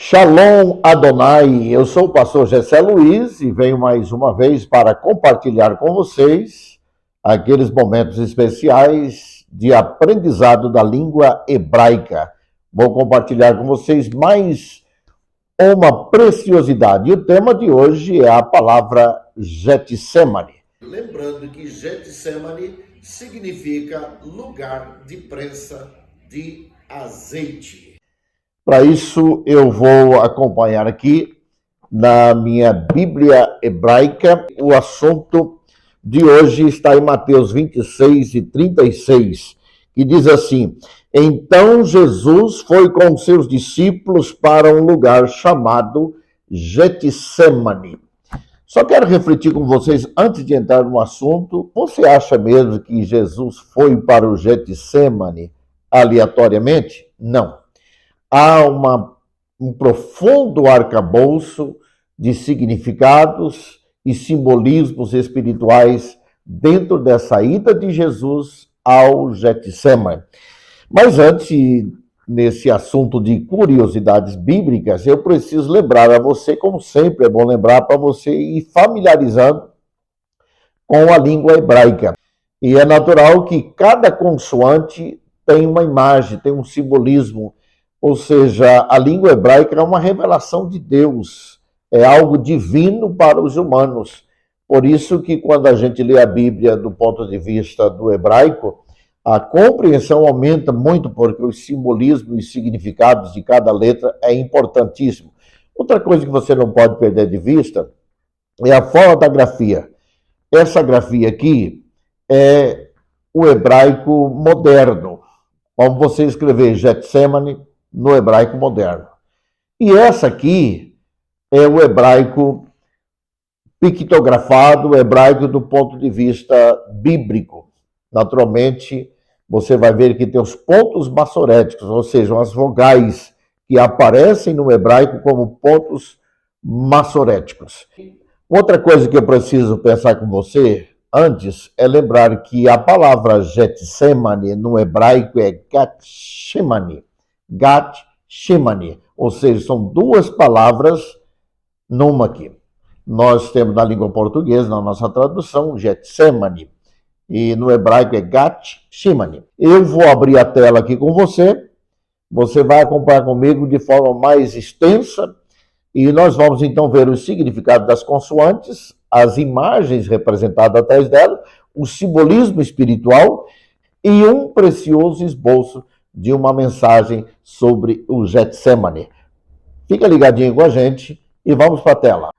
Shalom Adonai, eu sou o pastor Gessé Luiz e venho mais uma vez para compartilhar com vocês aqueles momentos especiais de aprendizado da língua hebraica. Vou compartilhar com vocês mais uma preciosidade. E o tema de hoje é a palavra Getsemane. Lembrando que Getsemane significa lugar de prensa de azeite. Para isso, eu vou acompanhar aqui na minha Bíblia hebraica. O assunto de hoje está em Mateus 26 e 36, que diz assim: Então Jesus foi com seus discípulos para um lugar chamado Getsemane. Só quero refletir com vocês, antes de entrar no assunto, você acha mesmo que Jesus foi para o Getsemane aleatoriamente? Não. Há um profundo arcabouço de significados e simbolismos espirituais dentro dessa ida de Jesus ao Getsemane. Mas antes, nesse assunto de curiosidades bíblicas, eu preciso lembrar a você, como sempre é bom lembrar para você ir familiarizando com a língua hebraica. E é natural que cada consoante tem uma imagem, tem um simbolismo. Ou seja, a língua hebraica é uma revelação de Deus, é algo divino para os humanos. Por isso que quando a gente lê a Bíblia do ponto de vista do hebraico, a compreensão aumenta muito, porque os simbolismos e significados de cada letra é importantíssimo. Outra coisa que você não pode perder de vista é a forma da grafia. Essa grafia aqui é o hebraico moderno. Como você escrever Getsemane no hebraico moderno. E essa aqui é o hebraico pictografado, o hebraico do ponto de vista bíblico. Naturalmente, você vai ver que tem os pontos massoréticos, ou seja, as vogais que aparecem no hebraico como pontos massoréticos. Outra coisa que eu preciso pensar com você antes é lembrar que a palavra Getsemane no hebraico é Gatshemane. Gat-Shemani, ou seja, são duas palavras numa aqui. Nós temos na língua portuguesa, na nossa tradução, Getsemane, e no hebraico é Gat-Shemani. Eu vou abrir a tela aqui com você vai acompanhar comigo de forma mais extensa, e nós vamos então ver o significado das consoantes, as imagens representadas atrás dela, o simbolismo espiritual e um precioso esboço de uma mensagem sobre o Getsemane. Fica ligadinho com a gente e vamos para a tela.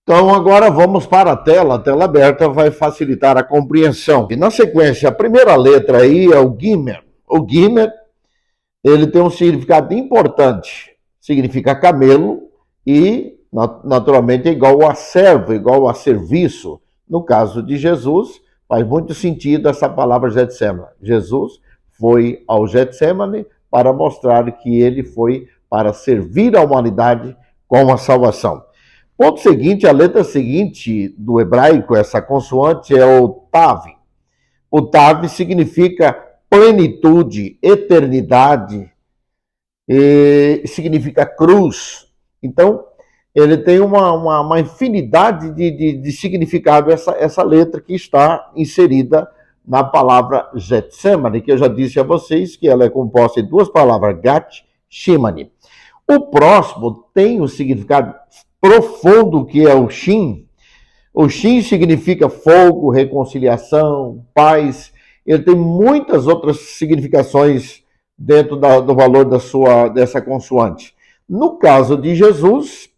Então agora vamos para a tela aberta vai facilitar a compreensão. E na sequência, a primeira letra aí é o Gimer. O Gimer, ele tem um significado importante, significa camelo e naturalmente é igual a servo, igual a serviço. No caso de Jesus, faz muito sentido essa palavra Getsemane. Jesus foi ao Getsemane para mostrar que ele foi para servir a humanidade com a salvação. Ponto seguinte, a letra seguinte do hebraico, essa consoante é o Tav. O Tav significa plenitude, eternidade, significa cruz. Então, ele tem uma infinidade de significado, essa letra que está inserida na palavra Getsemane, que eu já disse a vocês que ela é composta de duas palavras, Gat-Shemani. O próximo tem um significado profundo, que é o Shin. O Shin significa fogo, reconciliação, paz. Ele tem muitas outras significações dentro do valor dessa consoante. No caso de Jesus,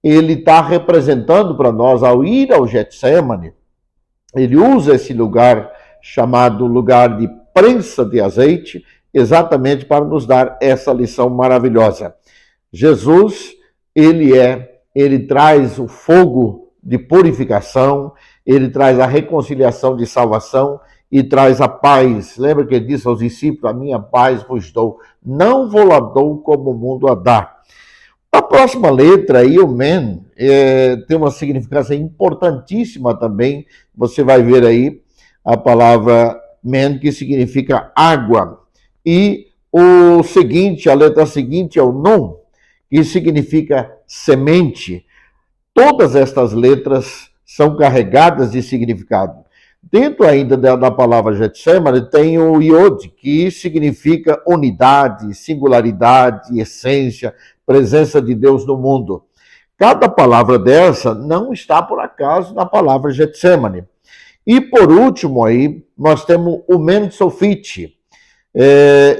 ele está representando para nós, ao ir ao Getsemane, ele usa esse lugar chamado lugar de prensa de azeite, exatamente para nos dar essa lição maravilhosa. Jesus, ele traz o fogo de purificação, ele traz a reconciliação de salvação e traz a paz. Lembra que ele disse aos discípulos, a minha paz vos dou, não vou lá dou como o mundo a dá. A próxima letra aí, o Men, tem uma significação importantíssima também. Você vai ver aí a palavra Men, que significa água. E o seguinte, a letra seguinte é o Nun, que significa semente. Todas estas letras são carregadas de significado. Dentro ainda da palavra Getsemane tem o Iod, que significa unidade, singularidade, essência, presença de Deus no mundo. Cada palavra dessa não está por acaso na palavra Getsemane. E por último aí, nós temos o Mensofite,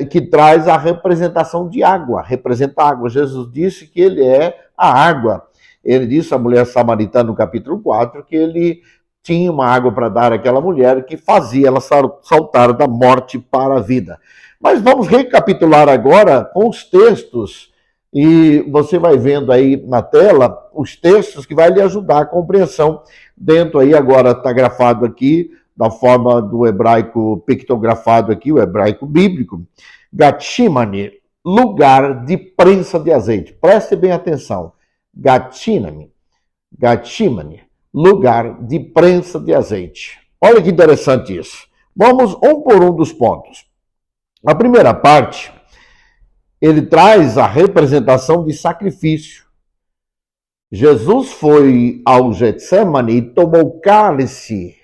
que traz a representação de água, representa água. Jesus disse que ele é a água. Ele disse à mulher samaritana no capítulo 4 que ele tinha uma água para dar àquela mulher que fazia ela saltar da morte para a vida. Mas vamos recapitular agora com os textos, e você vai vendo aí na tela os textos que vai lhe ajudar a compreensão. Dentro aí agora está grafado aqui, da forma do hebraico pictografado aqui, o hebraico bíblico, Gatshimane, lugar de prensa de azeite. Preste bem atenção. Gatshimane, lugar de prensa de azeite. Olha que interessante isso. Vamos um por um dos pontos. A primeira parte, ele traz a representação de sacrifício. Jesus foi ao Getsemane e tomou o cálice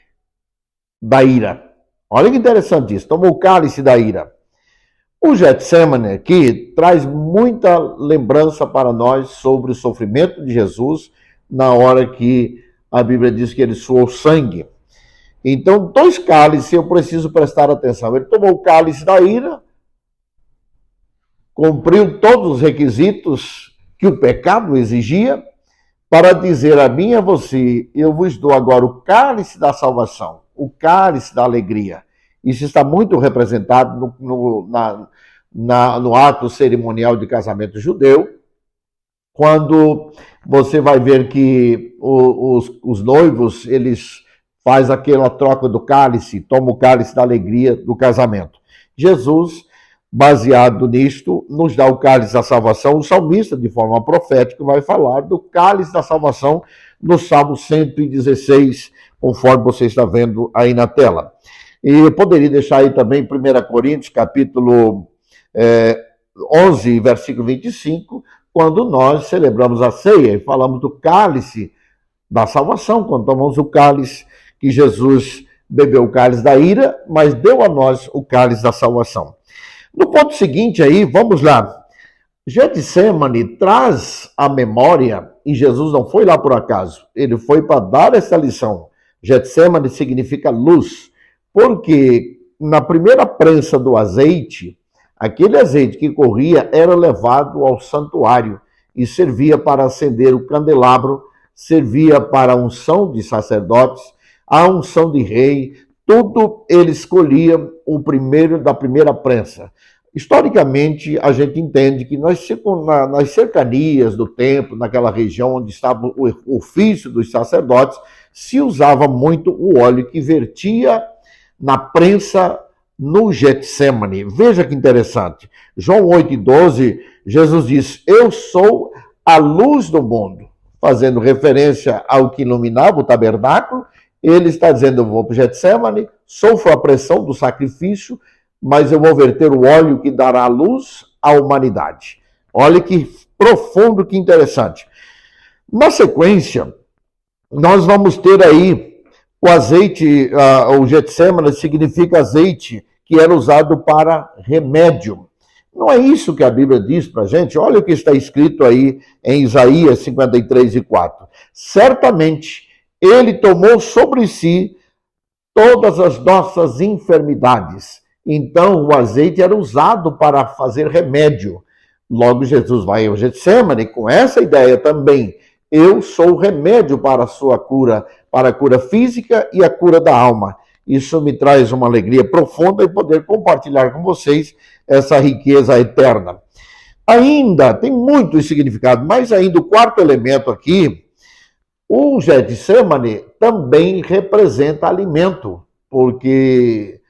da ira. Olha que interessante isso, tomou o cálice da ira. O Getsemane aqui traz muita lembrança para nós sobre o sofrimento de Jesus na hora que a Bíblia diz que ele suou sangue. Então, dois cálices eu preciso prestar atenção. Ele tomou o cálice da ira, cumpriu todos os requisitos que o pecado exigia, para dizer a mim e a você, eu vos dou agora o cálice da salvação, o cálice da alegria. Isso está muito representado no ato cerimonial de casamento judeu, quando você vai ver que os noivos, eles fazem aquela troca do cálice, tomam o cálice da alegria do casamento. Jesus, baseado nisto, nos dá o cálice da salvação. O salmista, de forma profética, vai falar do cálice da salvação no Salmo 116, conforme você está vendo aí na tela. E eu poderia deixar aí também 1 Coríntios, capítulo 11, versículo 25, quando nós celebramos a ceia e falamos do cálice da salvação, quando tomamos o cálice que Jesus bebeu, o cálice da ira, mas deu a nós o cálice da salvação. No ponto seguinte aí, vamos lá. Getsemane traz a memória, e Jesus não foi lá por acaso, ele foi para dar essa lição. Getsemane significa luz, porque na primeira prensa do azeite, aquele azeite que corria era levado ao santuário e servia para acender o candelabro, servia para a unção de sacerdotes, a unção de rei, tudo ele escolhia o primeiro da primeira prensa. Historicamente, a gente entende que nas cercanias do templo, naquela região onde estava o ofício dos sacerdotes, se usava muito o óleo que vertia na prensa no Getsemane. Veja que interessante. João 8,12, Jesus diz, eu sou a luz do mundo, fazendo referência ao que iluminava o tabernáculo. Ele está dizendo, eu vou para o Getsemane, sofro a pressão do sacrifício, mas eu vou verter o óleo que dará luz à humanidade. Olha que profundo, que interessante. Na sequência, nós vamos ter aí o azeite, o Getsemane significa azeite que era usado para remédio. Não é isso que a Bíblia diz para a gente? Olha o que está escrito aí em Isaías 53:4. Certamente, ele tomou sobre si todas as nossas enfermidades. Então, o azeite era usado para fazer remédio. Logo, Jesus vai ao Getsemane com essa ideia também. Eu sou o remédio para a sua cura, para a cura física e a cura da alma. Isso me traz uma alegria profunda e poder compartilhar com vocês essa riqueza eterna. Ainda, tem muito significado, mas ainda o quarto elemento aqui, o Getsemane também representa alimento, porque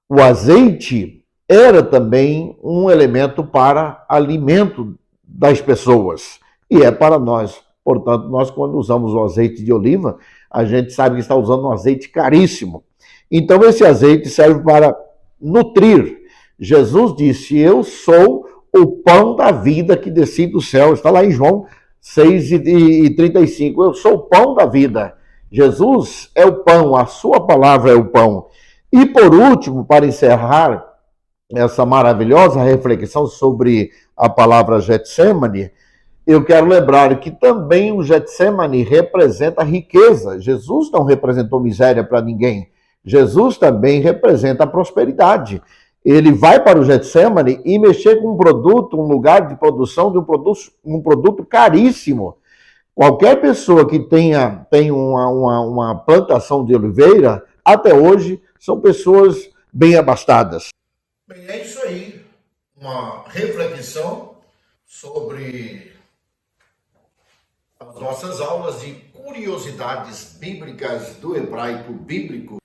o azeite era também um elemento para alimento das pessoas, e é para nós. Portanto, nós quando usamos o azeite de oliva, a gente sabe que está usando um azeite caríssimo. Então, esse azeite serve para nutrir. Jesus disse, eu sou o pão da vida que desci do céu. Está lá em João 6:35. Eu sou o pão da vida. Jesus é o pão, a sua palavra é o pão. E por último, para encerrar essa maravilhosa reflexão sobre a palavra Getsemane, eu quero lembrar que também o Getsemane representa riqueza. Jesus não representou miséria para ninguém. Jesus também representa a prosperidade. Ele vai para o Getsemane e mexer com um produto, um lugar de produção de um produto caríssimo. Qualquer pessoa que tem uma plantação de oliveira, até hoje, são pessoas bem abastadas. Bem, é isso aí. Uma reflexão sobre as nossas aulas de curiosidades bíblicas do hebraico bíblico.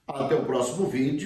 Até o próximo vídeo.